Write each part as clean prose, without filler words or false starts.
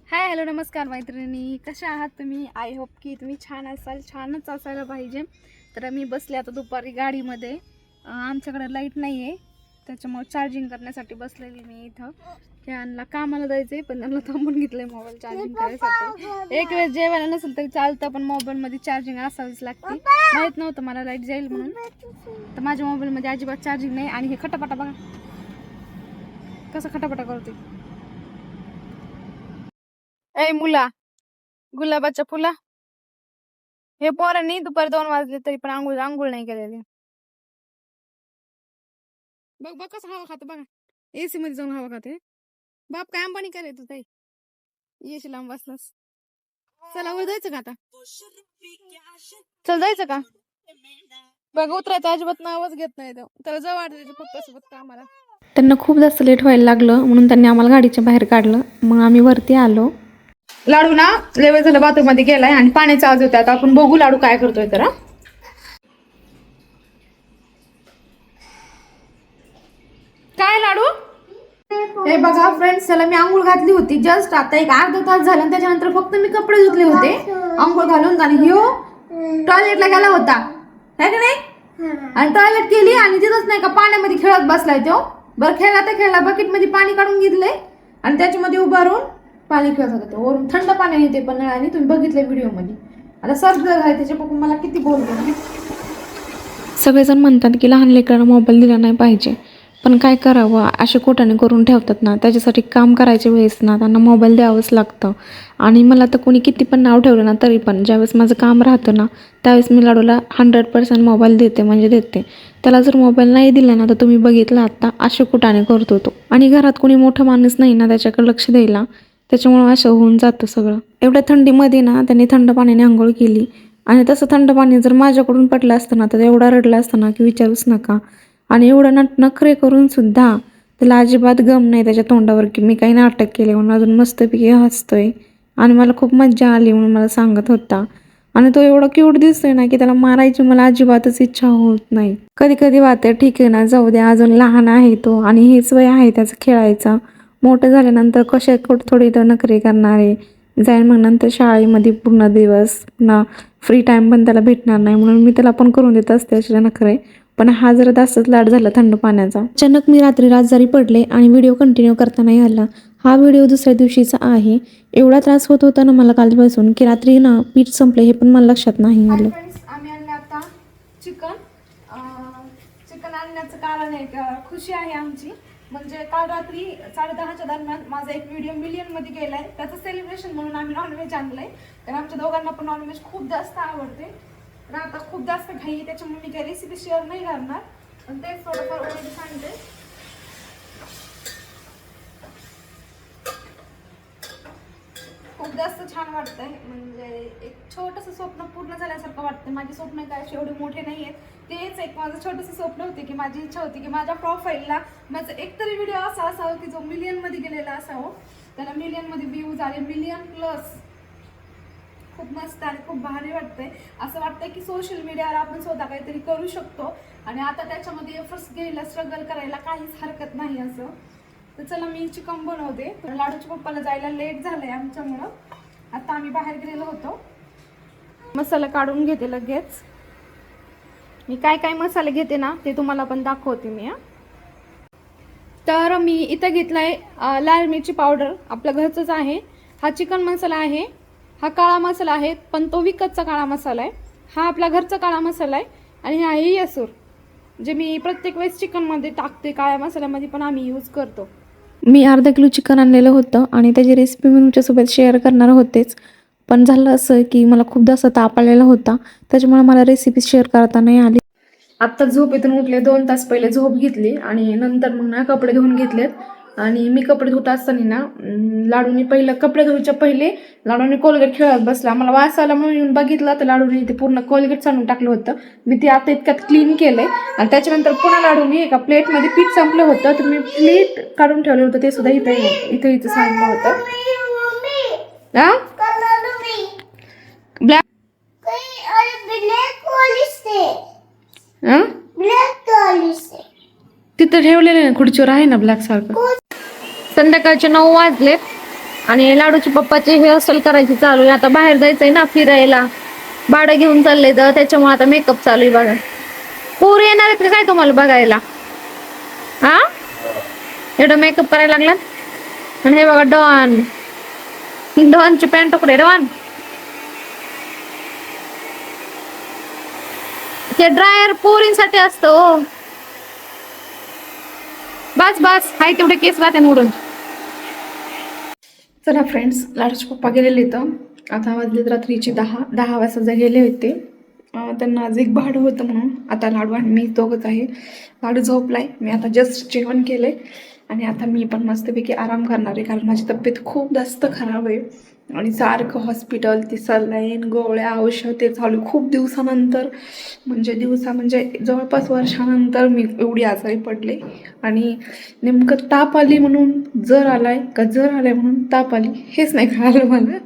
Hi hello नमस्कार मैत्रिणी, कशा आहात तुम्ही? आय होप की तुम्ही छान असाल, छानच असायला पाहिजे. तर मी बसले आता दुपारी गाडीमध्ये. आमच्याकडे लाईट नाही आहे, त्याच्यामुळे चार्जिंग करण्यासाठी बसलेली मी इथं. त्यांना कामाला जायचं आहे, पण त्यांना थांबून घेतलं आहे मोबाईल चार्जिंग करायसाठी. एक वेळ जेवायला नसेल तरी चालतं, पण मोबाईलमध्ये चार्जिंग असावीच लागते. माहीत नव्हतं मला लाईट जाईल म्हणून. तर माझ्या मोबाईलमध्ये अजिबात चार्जिंग नाही. आणि हे खटापटा बघा कसं खटापटा करते. ए मुला, गुलाबाच्या फुला, हे पोरांनी दुपारी 2 वाजले तरी पण आंघोळ आंघोळ नाही केलेली. बघ बघ कसं हवा खात बघा. एसी मध्ये जाऊन हवा खाते. बाप काय अंबानी करे तू ताई, एसी लांब बसलास. चला वर जायचं का आता? चल जायचं का? बघ उतरायचं अजिबात नावच घेत नाही तो. त्याला जवळ वाटत त्याच्या पप्पासोबत कामाला. त्यांना खूप जास्त लेट व्हायला लागलं म्हणून त्यांनी आम्हाला गाडीच्या बाहेर काढलं. मग आम्ही वरती आलो. लाडू ना लेवल झालं बाथरूम मध्ये गेलाय आणि पाण्याचा आवाज होता. आता आपण बघू लाडू काय करतोय. तर काय लाडू? हे बघा फ्रेंड्स, त्याला मी आंघोळ घातली होती जस्ट आता एक अर्धा तास झाला. त्याच्यानंतर फक्त मी कपडे धुतले होते आंघोळ घालून. आणि ह्यो टॉयलेटला गेला होता है का नाही? आणि टॉयलेट केली आणि तिथंच नाही का पाण्यामध्ये खेळत बसलाय तो. बरं खेळला तर खेळला, बकेट मध्ये पाणी काढून घेतलंय आणि त्याच्यामध्ये उभा राहून पाणी खेळत होता. तो वरून थंड पाणी येते पण नळाने, तुम्ही बघितलं व्हिडिओ मध्ये. आता सर्च झालं त्याच्या पप्पा मला किती बोलले. सगळेजण म्हणतात की लहान लेकरांना मोबाईल दिला नाही पाहिजे, पण काय करावं, असे कोटाने करून ठेवतात ना, त्याच्यासाठी काम करायच्या वेळेस ना त्यांना मोबाईल द्यावंच लागतं. आणि मला तर कोणी किती पण नाव ठेवलं ना तरी पण ज्यावेळेस माझं काम राहतं ना त्यावेळेस मी लाडूला 100% मोबाईल देते, म्हणजे देते. त्याला जर मोबाईल नाही दिला ना तर तुम्ही बघितलं आत्ता असे कुटाने करतो तो. आणि घरात कोणी मोठं माणूस नाही ना त्याच्याकडे लक्ष द्यायला, त्याच्यामुळं असं होऊन जातं सगळं. एवढ्या थंडीमध्ये ना त्यांनी थंड पाण्याने आंघोळ केली. आणि तसं थंड पाणी जर माझ्याकडून पडलं असतं ना तर एवढा रडला असतं ना की विचारूच नका. आणि एवढं नखरे करून सुद्धा त्याला अजिबात गम नाही त्याच्या तोंडावर की मी काही नाटक केले म्हणून. अजून मस्तपैकी हसतोय आणि मला खूप मज्जा आली म्हणून मला सांगत होता. आणि तो एवढा क्यूट दिसतोय ना की त्याला मारायची मला अजिबातच इच्छा होत नाही. कधी कधी वाटतं ठीक आहे ना, जाऊ द्या, अजून लहान आहे तो आणि हेच वय आहे त्याचं खेळायचा. मोठं झाल्यानंतर कसे थोडी तर नखरे करणारे जाईल, मग नंतर शाळेमध्ये पूर्ण दिवस पुन्हा फ्री टाइम पण त्याला भेटणार नाही, म्हणून मी त्याला पण करून देत असते अशा नखरे. पण हा जरा जास्तच लाड झाला थंड पाण्याचा. अचानक मी रात्री आजारी पडले आणि व्हिडिओ कंटिन्यू करता नाही आला. हा व्हिडिओ दुसऱ्या दिवशीचा आहे. एवढा त्रास होत होता ना मला कालपासून की रात्री ना पीठ संपले हे पण मला लक्षात नाही आलं. आम्ही आणलं आता चिकन. चिकन आणण्याचं कारण आहे खुशी आहे आमची. म्हणजे काल रात्री 10:30च्या दरम्यान माझा एक व्हिडिओ मिलियन मध्ये गेलाय. त्याचं सेलिब्रेशन म्हणून आम्ही नॉनव्हेज आणलंय, कारण आमच्या दोघांना पण नॉनव्हेज खूप जास्त आवडते. तर आता खूप जास्त घाई, त्याच्यामुळे मी काही रेसिपी शेअर नाही करणार, पण तेच थोडंफार ऑलरेडी सांगते. खूप जास्त छान वाटतंय, म्हणजे एक छोटंसं स्वप्न पूर्ण झाल्यासारखं वाटतं. माझे स्वप्न काय असे एवढे मोठे नाही आहेत. तेच एक माझं छोटंसं स्वप्न होते की माझी इच्छा होती की माझ्या प्रोफाईलला माझं एकतरी व्हिडिओ असा असावं की जो मिलियनमध्ये गेलेला असावं. त्याला मिलियनमध्ये व्ह्यूज आले, मिलियन प्लस. खूप मस्त आणि खूप भारी वाटतंय. असं वाटतंय की सोशल मीडियावर आपण स्वतः काहीतरी करू शकतो आणि आता त्याच्यामध्ये एफर्ट्स घ्यायला, स्ट्रगल करायला काहीच हरकत नाही असं. तर चला मी चिकन बनवते. तर लाडूच्या पप्पाला जायला लेट झालंय आमच्यामुळं. आता आम्ही बाहेर गेलेलो होतो. मसाला काढून घेते लगेच. मी काय काय मसाले घेते ना ते तुम्हाला पण दाखवते मी. तर मी इथं घेतलाय लाल मिरची पावडर, आपल्या घरचंच आहे. हा चिकन मसाला आहे. हा काळा मसाला आहे, पण तो विकतचा काळा मसाला आहे. हा आपला घरचा काळा मसाला आहे. आणि हा आहे येसूर, जे मी प्रत्येक वेळेस चिकनमध्ये टाकते. काळ्या मसाल्यामध्ये पण आम्ही यूज करतो. मी अर्धा किलो चिकन आणलेलं होतं आणि त्याची रेसिपी मी तुमच्यासोबत शेअर करणार होतेच. पण झालं असं की मला खूप जास्त ताप आलेला होता, त्याच्यामुळे मला रेसिपी शेअर करता नाही आली. आत्ता झोपेतून उठले, 2 तास पहिले झोप घेतली आणि नंतर मग ना कपडे धुवून घेतलेत. आणि मी कपडे धुत असताना ना लाडूने पहिलं कपडे धुवायच्या पहिले लाडूने कोलगेट खेळत बसला. मला वास आला म्हणून येऊन बघितलं तर लाडूने ते पूर्ण कोलगेट सांडून टाकलं होतं. मी ते आता इतक्यात क्लीन केलंय. आणि त्याच्यानंतर पुन्हा लाडूने एका प्लेटमध्ये पीठ संपलं होतं, तर मी प्लेट काढून ठेवलं होतं, ते सुद्धा इथं सांडलं होतं. ब्लॅक तिथं ठेवलेलं ना खुर्चीवर आहे ना ब्लॅक सारखं. संध्याकाळचे 9 वाजलेत आणि लाडूची पप्पाची हेअरस्टाईल करायची चालू आहे. आता बाहेर जायचंय ना फिरायला, भाडं घेऊन चाललंय तर त्याच्यामुळे आता मेकअप चालू आहे बघा. पोर येणार आहेत का काय तुम्हाला बघायला? हा, एवढं मेकअप करायला लागलात. आणि हे बघा डॉनची पॅन्ट कुठे डॉन? ते ड्रायर पोरींसाठी असतं हो. बस बस, हाय तेवढे केस राहते मोडून. चला फ्रेंड्स, लाडूचे पप्पा गेलेले इथं. आता वाजलेत रात्रीचे 10 वाजता गेले होते. त्यांना आज एक भाडं होतं म्हणून. आता लाडू आणि मी दोघंच आहे. लाडू झोपलाय, मी आता जस्ट जेवण केलंय आणि आता मी पण मस्तपैकी आराम करणार आहे, कारण माझी तब्येत खूप जास्त खराब आहे आणि सारखं हॉस्पिटल, ती सलाईन, गोळ्या, औषध ते चालू. खूप दिवसानंतर म्हणजे जवळपास वर्षानंतर मी एवढी आजारी पडले. आणि नेमकं ताप आली म्हणून जर आलाय का जर आलाय म्हणून ताप आली हेच नाही कळालं मला.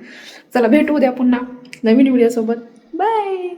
चला भेटू उद्या पुन्हा नवीन व्हिडिओसोबत. बाय.